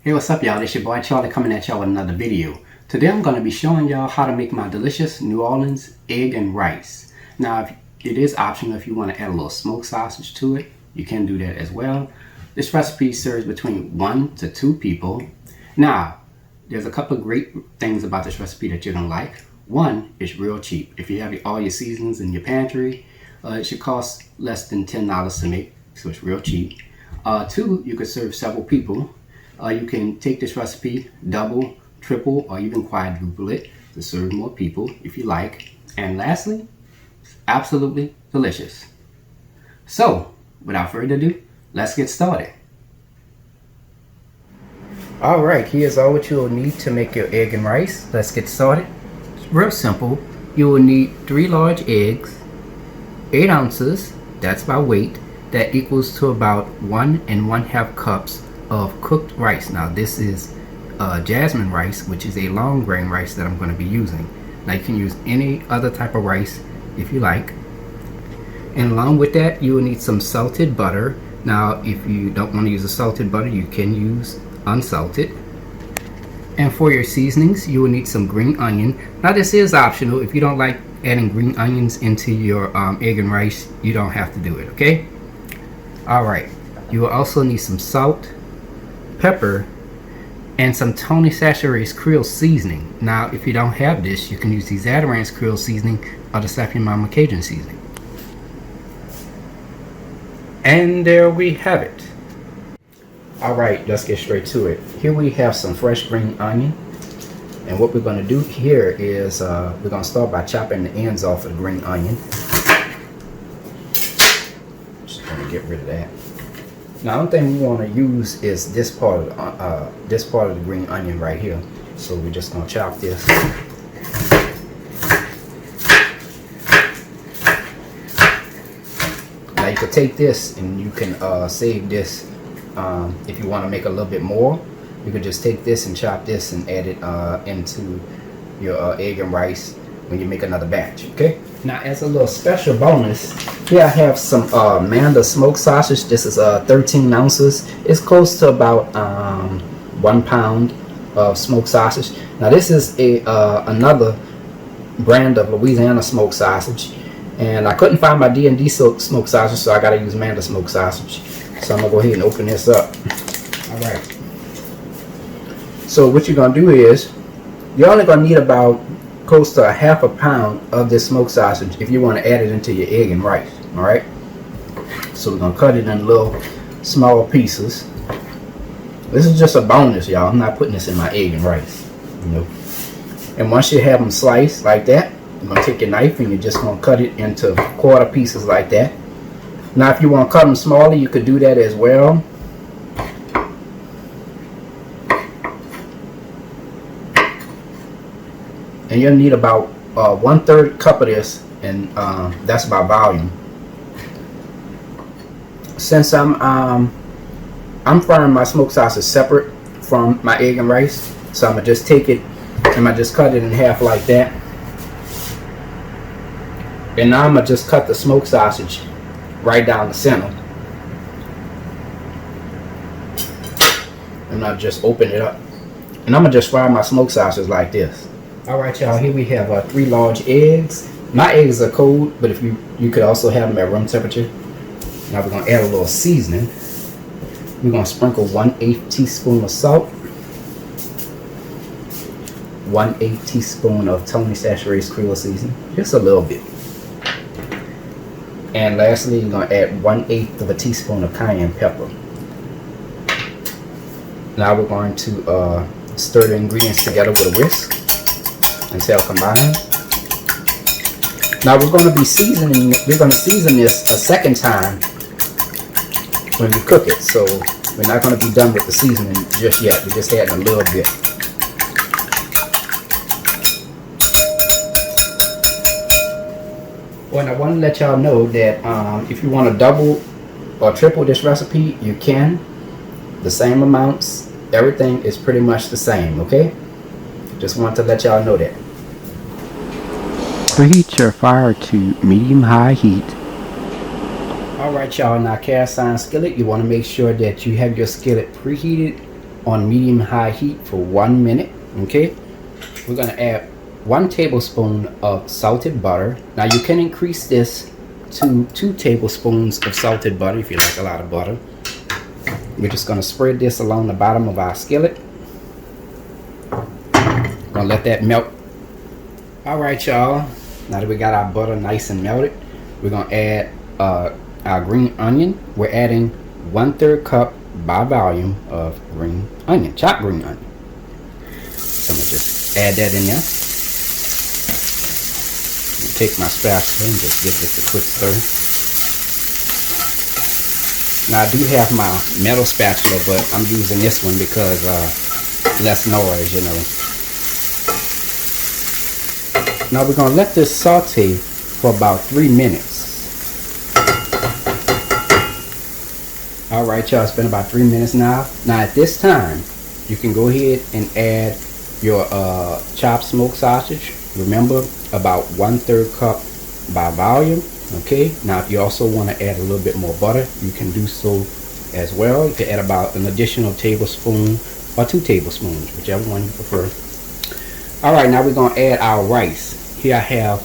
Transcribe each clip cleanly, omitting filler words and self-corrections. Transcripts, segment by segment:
Hey, what's up y'all? It's your boy Charlie coming at y'all with another video. Today I'm going to be showing y'all how to make my delicious New Orleans egg and rice. Now it is optional if you want to add a little smoked sausage to it. You can do that as well. This recipe serves between 1 to 2 people. Now there's a couple of great things about this recipe that you're going to like. One, it's real cheap. If you have all your seasonings in your pantry, it should cost less than $10 to make, so it's real cheap. 2, you could serve several people. You can take this recipe, double, triple, or even quadruple it to serve more people if you like. And lastly, it's absolutely delicious. So, without further ado, let's get started. Alright, here's all what you will need to make your egg and rice. Let's get started. It's real simple. You will need 3 large eggs, 8 ounces, that's by weight. That equals to about 1 1/2 cups of cooked rice. Now this is jasmine rice, which is a long grain rice that I'm going to be using. Now you can use any other type of rice if you like. And along with that, you will need some salted butter. Now if you don't want to use a salted butter, you can use unsalted. And for your seasonings, you will need some green onion. Now this is optional. If you don't like adding green onions into your egg and rice, you don't have to do it, okay? Alright, you will also need some salt, pepper, and some Tony Chachere's Creole seasoning. Now if you don't have this, you can use the Sauteing's Creole seasoning or the Sappy Mama Cajun seasoning. And there we have it. Alright, let's get straight to it. Here we have some fresh green onion, and what we're going to do here is we're going to start by chopping the ends off of the green onion. Just going to get rid of that. Now, the only thing we want to use is this part of the green onion right here. So we're just going to chop this. Now you can take this and you can save this if you want to make a little bit more. You could just take this and chop this and add it into your egg and rice when you make another batch. Okay. Now, as a little special bonus, here I have some Manda smoked sausage. This is 13 ounces. It's close to about 1 pound of smoked sausage. Now, this is another brand of Louisiana smoked sausage, and I couldn't find my D&D smoked sausage, so I got to use Manda smoked sausage. So I'm gonna go ahead and open this up. All right. So what you're gonna do is you're only gonna need about close to 1/2 pound of this smoked sausage if you want to add it into your egg and rice. All right. So we're gonna cut it in little small pieces. This is just a bonus, y'all. I'm not putting this in my egg and rice. You know. And once you have them sliced like that, you're gonna take your knife and you're just gonna cut it into quarter pieces like that. Now, if you want to cut them smaller, you could do that as well. And you'll need about 1/3 cup of this, and that's by volume. Since I'm frying my smoked sausage separate from my egg and rice, so I'm gonna just take it and I just cut it in half like that. And now I'm gonna just cut the smoked sausage right down the center, and I'll just open it up, and I'm gonna just fry my smoked sausage like this. Alright y'all, here we have 3 large eggs. My eggs are cold, but if you could also have them at room temperature. Now we're gonna add a little seasoning. We're gonna sprinkle 1/8 teaspoon of salt, 1/8 teaspoon of Tony Chachere's Creole seasoning, just a little bit. And lastly, you're going to add 1/8 of a teaspoon of cayenne pepper. Now we're going to stir the ingredients together with a whisk until combined. Now we're going to be seasoning. We're going to season this a second time when we cook it. So we're not going to be done with the seasoning just yet. We're just adding a little bit. Well, I want to let y'all know that if you want to double or triple this recipe, you can. The same amounts, everything is pretty much the same, okay? Just want to let y'all know that. Preheat your fire to medium-high heat. Alright y'all, now cast iron skillet, you want to make sure that you have your skillet preheated on medium-high heat for 1 minute. Okay, we're gonna add 1 tablespoon of salted butter. Now you can increase this to 2 tablespoons of salted butter if you like a lot of butter. We're just gonna spread this along the bottom of our skillet. Gonna let that melt. All right, y'all. Now that we got our butter nice and melted, we're gonna add our green onion. We're adding 1/3 cup by volume of green onion, chopped green onion. So I'm gonna just add that in there. Take my spatula and just give this a quick stir. Now I do have my metal spatula, but I'm using this one because less noise, you know. Now we're gonna let this saute for about 3 minutes. All right, y'all, it's been about 3 minutes now. Now at this time, you can go ahead and add your chopped smoked sausage. Remember, about 1/3 cup by volume. Okay, now if you also want to add a little bit more butter, you can do so as well. You can add about an additional tablespoon or 2 tablespoons, whichever one you prefer. All right, now we're going to add our rice. Here I have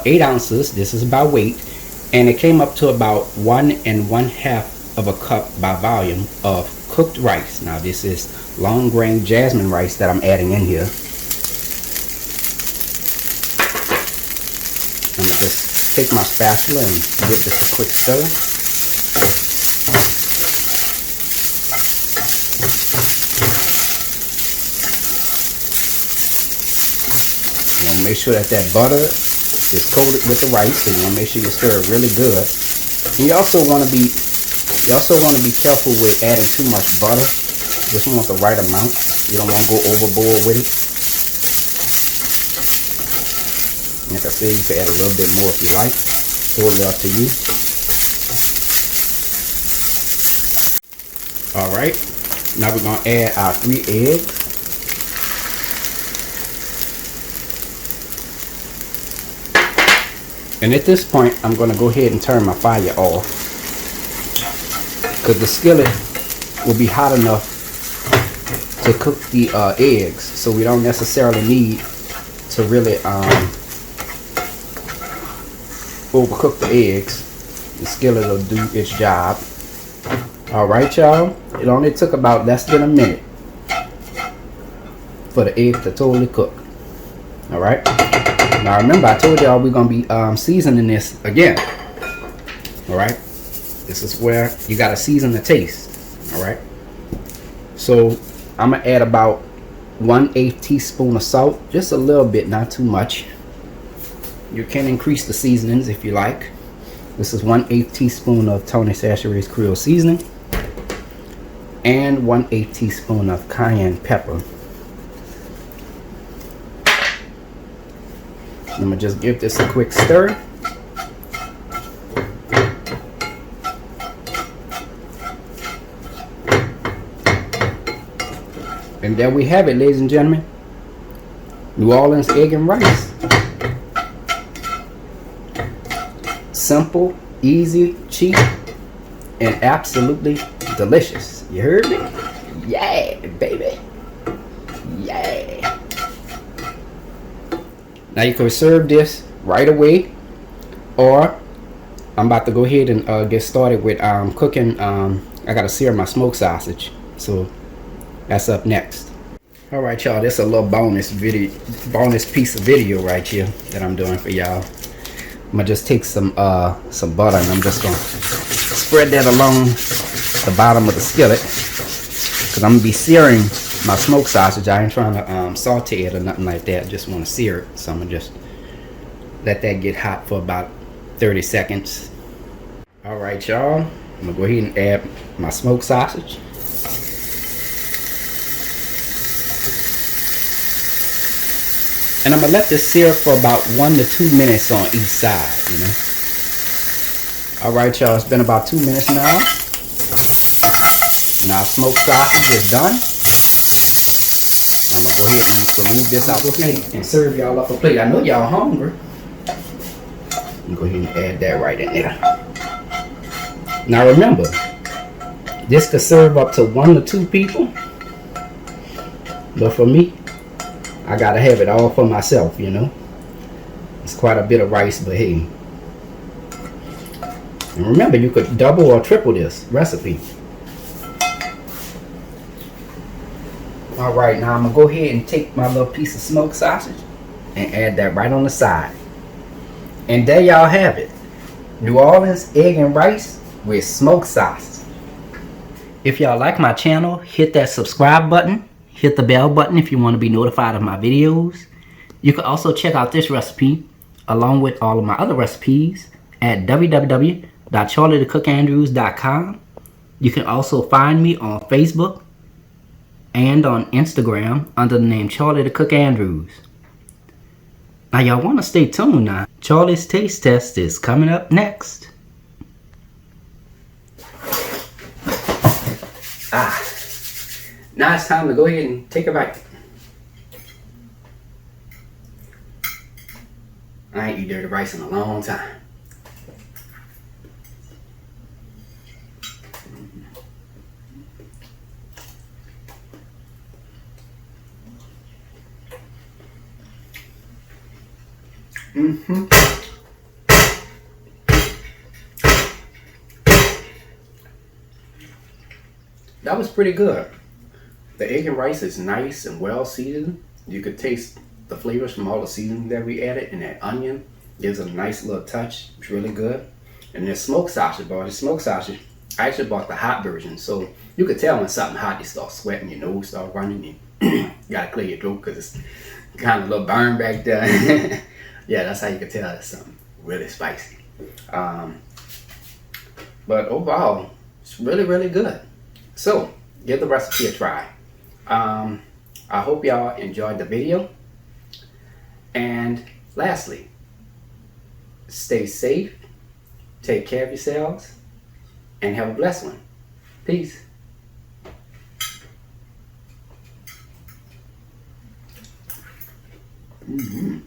8 ounces. This is by weight, and it came up to about 1 1/2 of a cup by volume of cooked rice. Now this is long grain jasmine rice that I'm adding in here. I'm gonna just take my spatula and give this a quick stir. You want to make sure that butter is coated with the rice, so you want to make sure you stir it really good. And you also want to be careful with adding too much butter. Just want the right amount. You don't want to go overboard with it. Like I said, you can add a little bit more if you like. Totally up to you. Alright, now we're going to add our 3 eggs. And at this point, I'm going to go ahead and turn my fire off, because the skillet will be hot enough to cook the eggs, so we don't necessarily need to really overcook the eggs. The skillet will do its job. Alright, y'all, it only took about less than a minute for the egg to totally cook. Alright, now remember I told y'all we're going to be seasoning this again. Alright, this is where you got to season the taste. Alright, so I'm going to add about 1/8 teaspoon of salt, just a little bit, not too much. You can increase the seasonings if you like. This is 1/8 teaspoon of Tony Chachere's Creole seasoning and 1/8 teaspoon of cayenne pepper. I'm gonna just give this a quick stir. And there we have it, ladies and gentlemen. New Orleans egg and rice. Simple, easy, cheap, and absolutely delicious. You heard me? Yeah, baby. Yeah. Now you can serve this right away, or I'm about to go ahead and get started with cooking. I gotta sear my smoked sausage, so that's up next. All right, y'all. This is a little bonus piece of video right here that I'm doing for y'all. I'm gonna just take some butter, and I'm just gonna spread that along the bottom of the skillet, because I'm gonna be searing my smoked sausage. I ain't trying to saute it or nothing like that. I just want to sear it, so I'm gonna just let that get hot for about 30 seconds. All right, y'all. I'm gonna go ahead and add my smoked sausage. And I'm gonna let this sear for about 1 to 2 minutes on each side, you know. All right, y'all, it's been about 2 minutes now. Now smoked sausage is done. I'm gonna go ahead and remove this out the plate and serve y'all up a plate. I know y'all hungry. I'm gonna go ahead and add that right in there. Now remember, this could serve up to 1 to 2 people. But for me, I gotta have it all for myself, you know. It's quite a bit of rice, but hey. And remember, you could double or triple this recipe. Alright, now I'm gonna go ahead and take my little piece of smoked sausage and add that right on the side. And there y'all have it. New Orleans egg and rice with smoked sausage. If y'all like my channel, hit that subscribe button. Hit the bell button if you want to be notified of my videos. You can also check out this recipe along with all of my other recipes at www.charliethecookandrews.com. You can also find me on Facebook and on Instagram under the name Charlie the Cook Andrews. Now y'all want to stay tuned now. Charlie's Taste Test is coming up next. Now it's time to go ahead and take a bite. I ain't eat dirty rice in a long time. That was pretty good. The egg and rice is nice and well seasoned. You could taste the flavors from all the seasoning that we added, and that onion gives it a nice little touch. It's really good. And the smoked sausage, boy, the smoked sausage, I actually bought the hot version, so you could tell when something hot, you start sweating, your nose start running, you gotta clear your throat because it's kind of a little burn back there. Yeah, that's how you can tell it's something really spicy. But overall, it's really, really good. So, give the recipe a try. I hope y'all enjoyed the video. And lastly, stay safe, take care of yourselves, and have a blessed one. Peace. Mm-hmm.